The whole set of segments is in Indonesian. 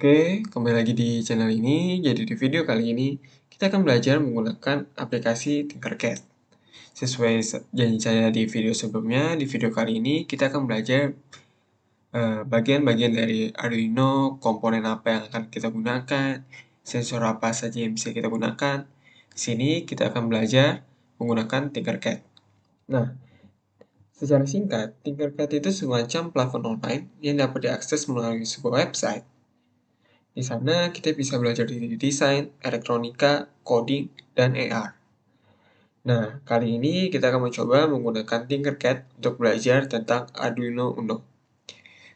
Oke, kembali lagi di channel ini. Jadi di video kali ini kita akan belajar menggunakan aplikasi Tinkercad. Sesuai janji saya di video sebelumnya, di video kali ini kita akan belajar bagian-bagian dari Arduino, komponen apa yang akan kita gunakan, sensor apa saja yang bisa kita gunakan. Di sini kita akan belajar menggunakan Tinkercad. Nah, secara singkat, Tinkercad itu semacam platform online yang dapat diakses melalui sebuah website. Di sana kita bisa belajar dari desain, elektronika, coding, dan AR. Nah, kali ini kita akan mencoba menggunakan Tinkercad untuk belajar tentang Arduino Uno.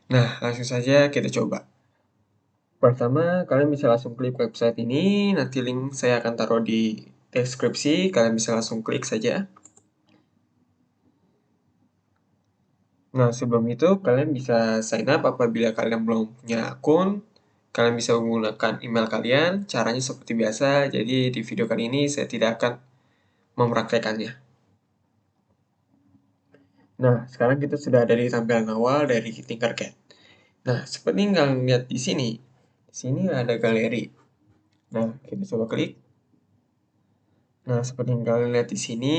Nah, langsung saja kita coba. Pertama, kalian bisa langsung klik website ini, nanti link saya akan taruh di deskripsi, kalian bisa langsung klik saja. Nah, sebelum itu kalian bisa sign up apabila kalian belum punya akun. Kalian bisa menggunakan email kalian, caranya seperti biasa, jadi di video kali ini saya tidak akan mempraktekannya. Nah, sekarang kita sudah ada di tampilan awal dari Tinkercad. Nah, seperti yang kalian lihat di sini ada galeri. Nah, kita coba klik. Nah, seperti yang kalian lihat di sini,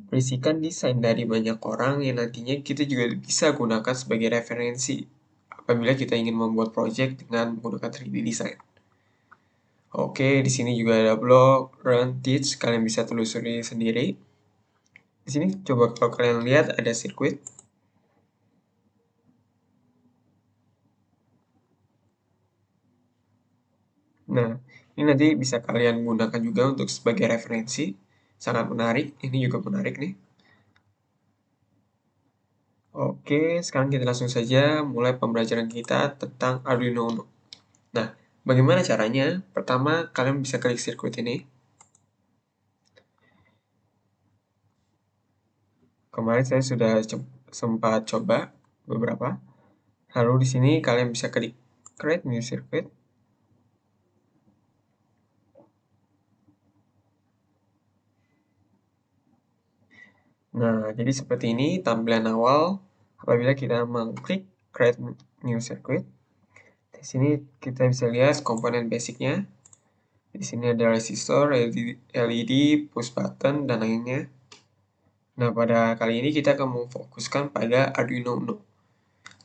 berisikan desain dari banyak orang yang nantinya kita juga bisa gunakan sebagai referensi apabila kita ingin membuat project dengan menggunakan 3D design. Oke, di sini juga ada blog, run, teach, kalian bisa telusuri sendiri. Di sini coba kalau kalian lihat ada sirkuit. Nah, ini nanti bisa kalian gunakan juga untuk sebagai referensi. Sangat menarik, ini juga menarik nih. Oke, sekarang kita langsung saja mulai pembelajaran kita tentang Arduino Uno. Nah, bagaimana caranya? Pertama, kalian bisa klik sirkuit ini. Kemarin saya sudah sempat coba beberapa. Lalu di sini kalian bisa klik Create New Circuit. Nah, jadi seperti ini tampilan awal apabila kita mengklik Create New Circuit. Di sini kita bisa lihat komponen basicnya. Di sini ada resistor, LED, push button, dan lainnya. Nah, pada kali ini kita akan memfokuskan pada Arduino Uno.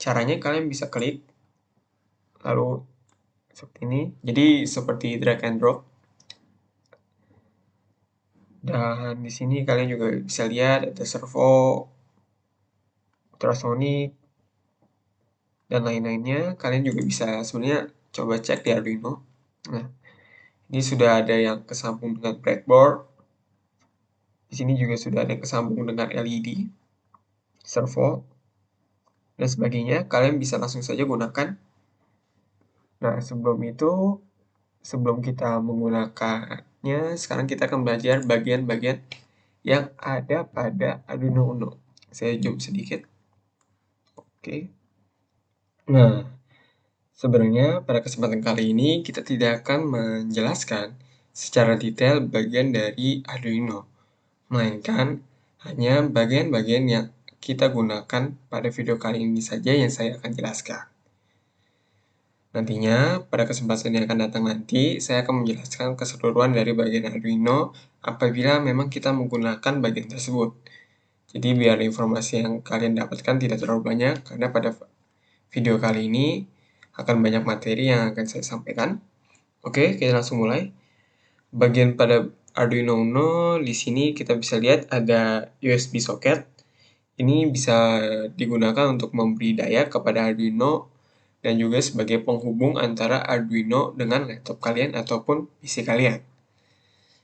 Caranya kalian bisa klik, lalu seperti ini. Jadi seperti drag and drop. Dan di sini kalian juga bisa lihat ada servo, ultrasonic, dan lain-lainnya. Kalian juga bisa sebenarnya coba cek di Arduino. Nah, ini sudah ada yang kesambung dengan breadboard. Di sini juga sudah ada yang kesambung dengan LED, servo, dan sebagainya. Kalian bisa langsung saja gunakan. Nah, sebelum kita menggunakannya, sekarang kita akan belajar bagian-bagian yang ada pada Arduino Uno. Saya zoom sedikit. Oke. Nah, sebenarnya pada kesempatan kali ini kita tidak akan menjelaskan secara detail bagian dari Arduino, melainkan hanya bagian-bagian yang kita gunakan pada video kali ini saja yang saya akan jelaskan. Nantinya, pada kesempatan yang akan datang nanti, saya akan menjelaskan keseluruhan dari bagian Arduino apabila memang kita menggunakan bagian tersebut. Jadi biar informasi yang kalian dapatkan tidak terlalu banyak, karena pada video kali ini akan banyak materi yang akan saya sampaikan. Oke, kita langsung mulai. Bagian pada Arduino Uno, di sini kita bisa lihat ada USB socket. Ini bisa digunakan untuk memberi daya kepada Arduino dan juga sebagai penghubung antara Arduino dengan laptop kalian ataupun PC kalian.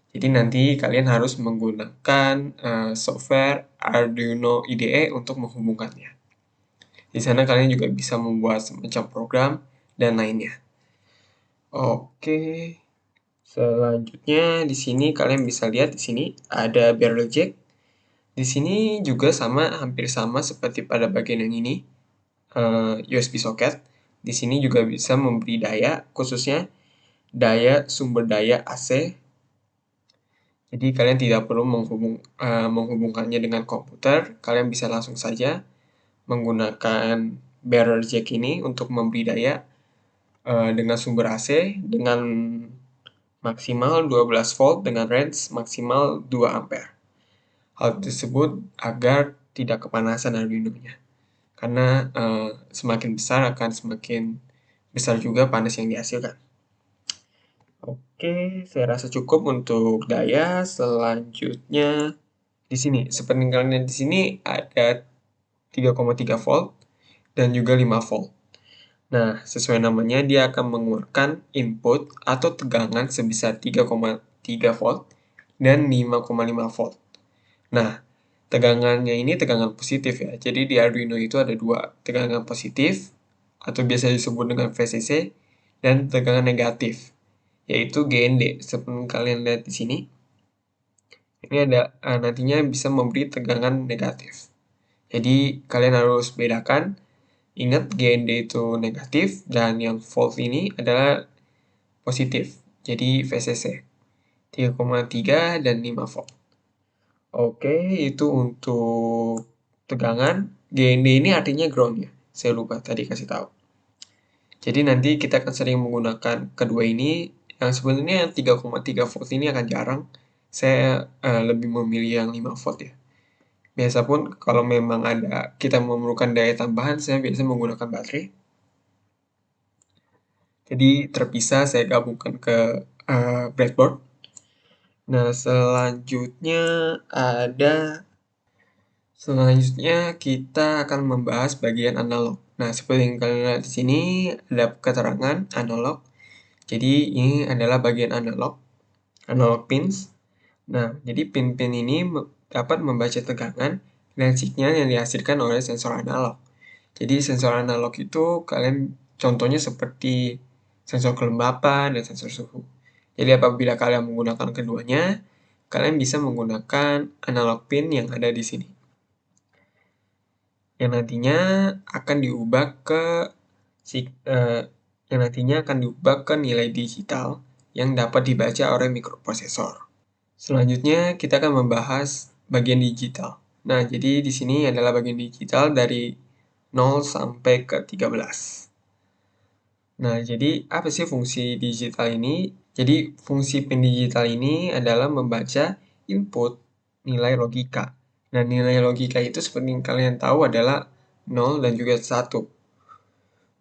Jadi nanti kalian harus menggunakan software Arduino IDE untuk menghubungkannya. Di sana kalian juga bisa membuat semacam program dan lainnya. Oke. Selanjutnya di sini kalian bisa lihat di sini ada barrel jack. Di sini juga hampir sama seperti pada bagian yang ini, USB socket. Di sini juga bisa memberi daya, khususnya daya sumber daya AC. Jadi kalian tidak perlu menghubungkannya dengan komputer, kalian bisa langsung saja menggunakan barrel jack ini untuk memberi daya dengan sumber AC dengan maksimal 12 volt dengan range maksimal 2 ampere. Hal tersebut agar tidak kepanasan Arduino-nya. Karena semakin besar akan semakin besar juga panas yang dihasilkan. Oke, saya rasa cukup untuk daya. Selanjutnya di sini, seperti kalian lihat di sini ada 3,3 volt dan juga 5 volt. Nah, sesuai namanya dia akan mengeluarkan input atau tegangan sebesar 3,3 volt dan 5,5 volt. Nah, tegangannya ini tegangan positif ya. Jadi di Arduino itu ada dua, tegangan positif atau biasa disebut dengan VCC dan tegangan negatif, yaitu GND. Seperti kalian lihat di sini, ini ada nantinya bisa memberi tegangan negatif. Jadi kalian harus bedakan, ingat GND itu negatif dan yang volt ini adalah positif. Jadi VCC 3,3 dan 5 volt. Oke, itu untuk tegangan. GND ini artinya ground ya. Saya lupa tadi kasih tahu. Jadi nanti kita akan sering menggunakan kedua ini. Yang sebenarnya 3,3 volt ini akan jarang. Saya lebih memilih yang 5 volt ya. Biasa pun kalau memang ada kita memerlukan daya tambahan, saya biasa menggunakan baterai. Jadi terpisah saya gabungkan ke breadboard. Nah, selanjutnya kita akan membahas bagian analog. Nah, seperti yang kalian lihat di sini ada keterangan analog. Jadi ini adalah bagian analog pins. Nah, jadi pin-pin ini dapat membaca tegangan dan sinyal yang dihasilkan oleh sensor analog. Jadi sensor analog itu kalian contohnya seperti sensor kelembapan dan sensor suhu. Jadi apabila kalian menggunakan keduanya, kalian bisa menggunakan analog pin yang ada di sini, yang nantinya akan diubah ke nilai digital yang dapat dibaca oleh mikroprosesor. Selanjutnya kita akan membahas bagian digital. Nah, jadi di sini adalah bagian digital dari 0 sampai ke 13. Nah, jadi apa sih fungsi digital ini? Jadi fungsi pin digital ini adalah membaca input nilai logika. Nah, nilai logika itu seperti yang kalian tahu adalah 0 dan juga 1.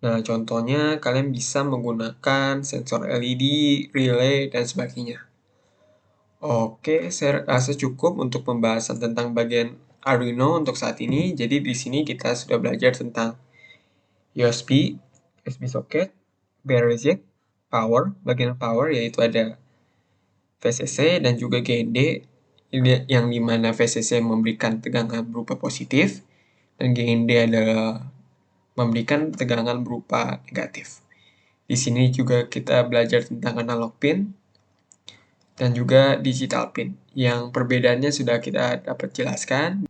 Nah, contohnya kalian bisa menggunakan sensor LED, relay, dan sebagainya. Oke, saya rasa cukup untuk pembahasan tentang bagian Arduino untuk saat ini. Jadi di sini kita sudah belajar tentang USB, USB socket, battery jack, power, bagian power yaitu ada VCC dan juga GND, yang dimana VCC memberikan tegangan berupa positif dan GND adalah memberikan tegangan berupa negatif. Di sini juga kita belajar tentang analog pin dan juga digital pin, yang perbedaannya sudah kita dapat jelaskan.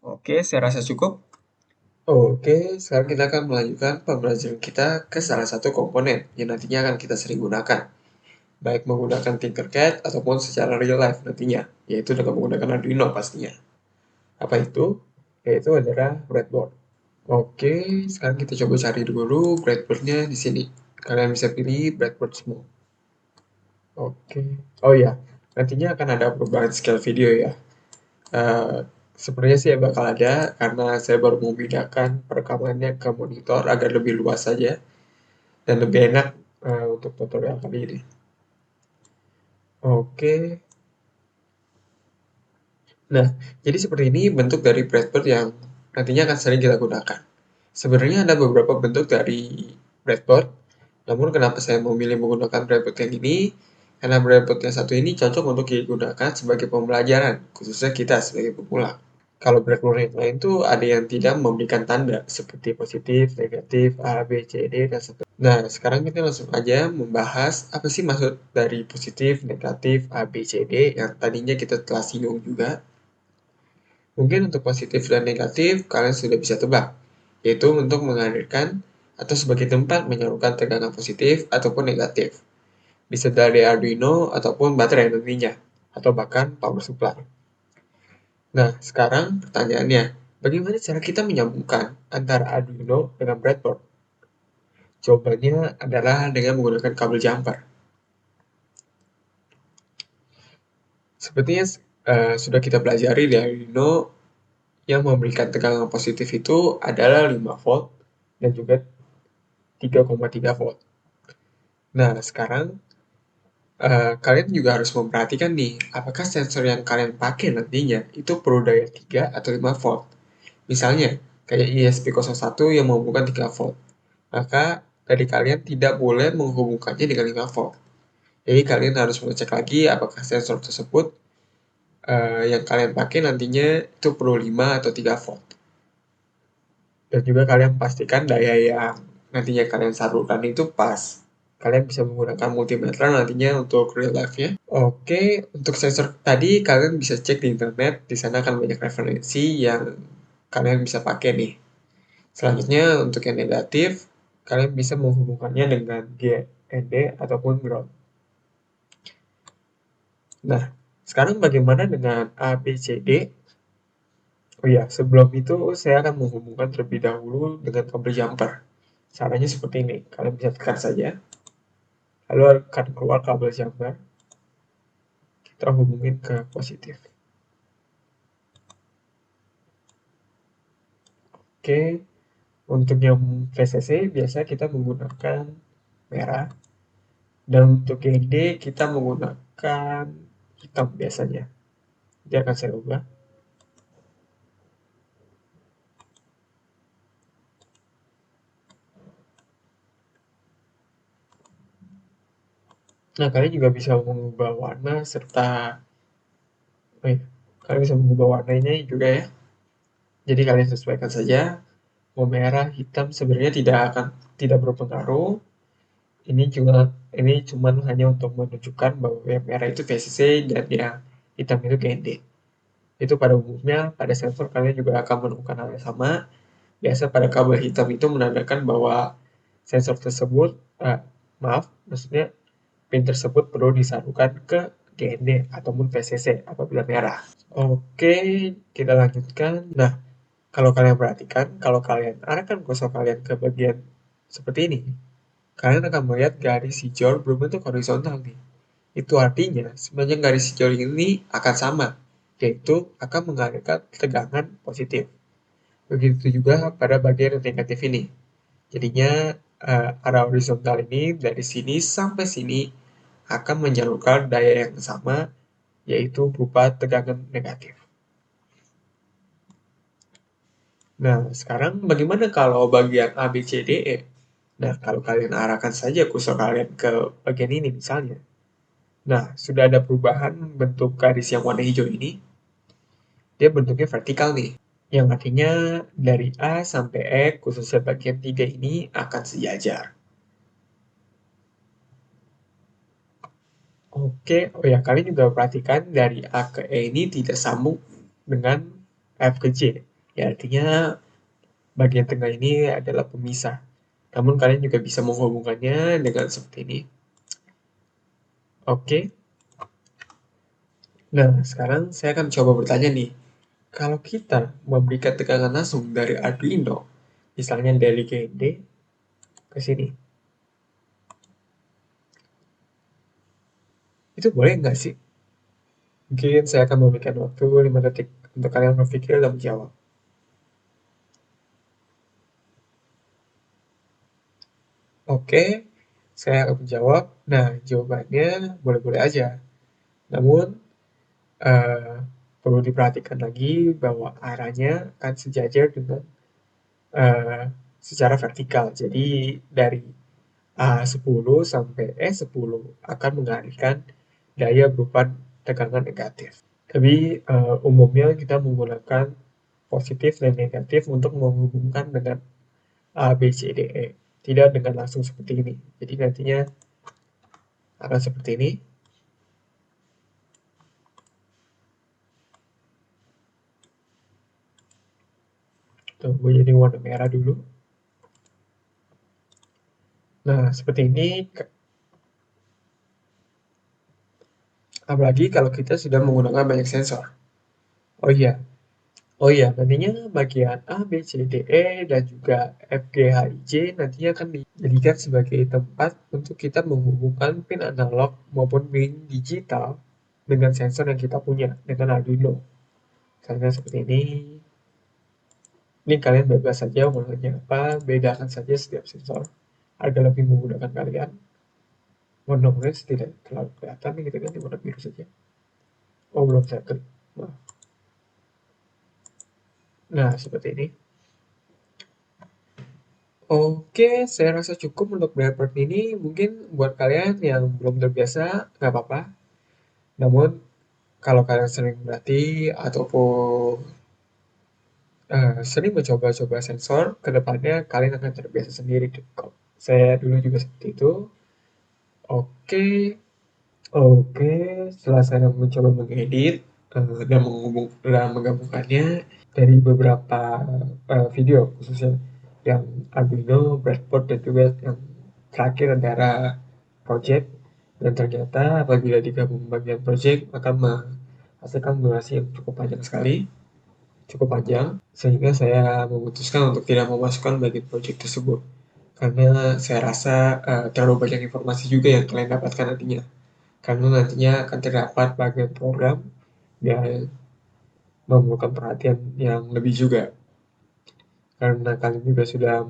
Oke, saya rasa cukup. Oke, sekarang kita akan melanjutkan pembelajaran kita ke salah satu komponen yang nantinya akan kita sering gunakan, baik menggunakan Tinkercad ataupun secara real life nantinya, yaitu dengan menggunakan Arduino pastinya. Apa itu? Yaitu adalah breadboard. Oke, sekarang kita coba cari dulu breadboardnya di sini. Kalian bisa pilih breadboard small. Oke. Oh ya, nantinya akan ada perubahan scale video ya. Sebenarnya sih bakal ada karena saya baru memindahkan perekamannya ke monitor agar lebih luas saja dan lebih enak untuk tutorial kali ini. Oke. Nah, jadi seperti ini bentuk dari breadboard yang nantinya akan sering kita gunakan. Sebenarnya ada beberapa bentuk dari breadboard, namun kenapa saya memilih menggunakan breadboard yang ini? Karena breadboard yang satu ini cocok untuk digunakan sebagai pembelajaran, khususnya kita sebagai pemula. Kalau breadboard yang lain tuh ada yang tidak memberikan tanda, seperti positif, negatif, A, B, C, D, dan seterusnya. Nah, sekarang kita langsung aja membahas apa sih maksud dari positif, negatif, A, B, C, D, yang tadinya kita telah singgung juga. Mungkin untuk positif dan negatif, kalian sudah bisa tebak, yaitu untuk menghadirkan atau sebagai tempat menyalurkan tegangan positif ataupun negatif. Bisa dari Arduino ataupun baterai nantinya, atau bahkan power supply. Nah, sekarang pertanyaannya, bagaimana cara kita menyambungkan antara Arduino dengan breadboard? Jawabannya adalah dengan menggunakan kabel jumper. Sepertinya sudah kita pelajari di Arduino yang memberikan tegangan positif itu adalah 5 volt dan juga 3,3 volt. Nah, sekarang kalian juga harus memperhatikan nih, apakah sensor yang kalian pakai nantinya itu perlu daya 3 atau 5 volt. Misalnya, kayak ESP01 yang menghubungkan 3 volt. Maka dari kalian tidak boleh menghubungkannya dengan 5 volt. Jadi kalian harus mengecek lagi apakah sensor tersebut yang kalian pakai nantinya itu perlu 5 atau 3 volt. Dan juga kalian pastikan daya yang nantinya kalian salurkan itu pas. Kalian bisa menggunakan multimeter nantinya untuk real life-nya. Oke, untuk sensor tadi kalian bisa cek di internet, di sana akan banyak referensi yang kalian bisa pakai nih. Selanjutnya untuk yang negatif, kalian bisa menghubungkannya dengan GND ataupun ground. Nah, sekarang bagaimana dengan ABCD? Oh iya, sebelum itu saya akan menghubungkan terlebih dahulu dengan kabel jumper. Caranya seperti ini, kalian bisa tekan saja, lalu akan keluar kabel jumper, kita hubungin ke positif. Oke, untuk yang VCC biasa kita menggunakan merah, dan untuk GND kita menggunakan hitam biasanya. Dia akan saya ubah. Nah, kalian juga bisa mengubah warna serta kalian bisa mengubah warnanya juga ya. Jadi kalian sesuaikan saja. Mau merah, hitam sebenarnya tidak berpengaruh. Ini cuma hanya untuk menunjukkan bahwa yang merah itu VCC dan yang hitam itu GND. Itu pada umumnya pada sensor kalian juga akan menemukan hal yang sama. Biasa pada kabel hitam itu menandakan bahwa sensor tersebut, maksudnya pin tersebut perlu disalurkan ke GND ataupun VCC apabila merah. Oke, kita lanjutkan. Nah, kalau kalian perhatikan, kalau kalian arahkan kursor kalian ke bagian seperti ini, kalian akan melihat garis hijau berbentuk horizontal nih. Itu artinya sepanjang garis hijau ini akan sama, yaitu akan mengalirkan tegangan positif. Begitu juga pada bagian yang negatif ini. Jadinya arah horizontal ini dari sini sampai sini akan menyalurkan daya yang sama, yaitu berupa tegangan negatif. Nah, sekarang bagaimana kalau bagian A, B, C, D, E? Nah, kalau kalian arahkan saja kursor kalian ke bagian ini misalnya. Nah, sudah ada perubahan bentuk garis yang warna hijau ini. Dia bentuknya vertikal nih. Yang artinya dari A sampai E, khususnya bagian 3 ini akan sejajar. Oke, oh ya, kalian juga perhatikan dari A ke E ini tidak sambung dengan F ke J. Ya, artinya bagian tengah ini adalah pemisah. Namun kalian juga bisa menghubungkannya dengan seperti ini. Oke. Nah, sekarang saya akan coba bertanya nih. Kalau kita memberikan tegangan langsung dari Arduino, misalnya dari GND ke sini, itu boleh nggak sih? Mungkin saya akan memberikan waktu 5 detik untuk kalian berpikir dan menjawab. Oke, saya akan menjawab. Nah, jawabannya boleh-boleh aja. Namun, eh, perlu diperhatikan lagi bahwa arahnya akan sejajar dengan eh, secara vertikal. Jadi, dari A10 sampai E10 akan mengalihkan daya berupa tegangan negatif. Tapi umumnya kita menggunakan positif dan negatif untuk menghubungkan dengan A, B, C, D, E. Tidak dengan langsung seperti ini. Jadi nantinya akan seperti ini. Tuh, gue jadi warna merah dulu. Nah, seperti ini. Apalagi kalau kita sudah menggunakan banyak sensor. Oh iya, Oh iya, nantinya bagian A, B, C, D, E, dan juga F, G, H, I, J nantinya akan dijadikan sebagai tempat untuk kita menghubungkan pin analog maupun pin digital dengan sensor yang kita punya dengan Arduino. Misalnya seperti ini. Ini kalian bebas saja warnanya apa, bedakan saja setiap sensor agar lebih memudahkan kalian. Warna orange tidak terlalu kelihatan, kita ganti warna biru saja. Oh, belum saya klik. Nah, seperti ini. Oke, saya rasa cukup untuk part ini. Mungkin buat kalian yang belum terbiasa, nggak apa-apa. Namun, kalau kalian sering berlatih ataupun sering mencoba-coba sensor, kedepannya kalian akan terbiasa sendiri kok. Saya dulu juga seperti itu. Oke, oke. Setelah saya mencoba mengedit dan menggabungkannya dari beberapa video, khususnya yang Arduino, breadboard, dan juga yang terakhir adalah project. Dan ternyata apabila digabung bagian project maka menghasilkan durasi yang cukup panjang sekali, cukup panjang, sehingga saya memutuskan untuk tidak memasukkan bagian project tersebut. Karena saya rasa terlalu banyak informasi juga yang kalian dapatkan nantinya. Karena nantinya akan terdapat bagian program dan memerlukan perhatian yang lebih juga. Karena kalian juga sudah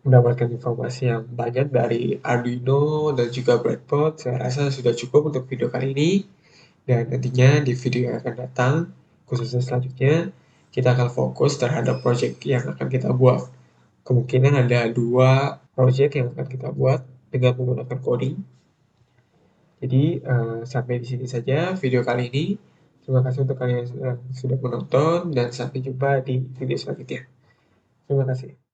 mendapatkan informasi yang banyak dari Arduino dan juga breadboard, saya rasa sudah cukup untuk video kali ini. Dan nantinya di video yang akan datang, khususnya selanjutnya, kita akan fokus terhadap project yang akan kita buat. Kemungkinan ada 2 project yang akan kita buat dengan menggunakan coding. Jadi sampai di sini saja video kali ini. Terima kasih untuk kalian yang sudah menonton dan sampai jumpa di video selanjutnya. Terima kasih.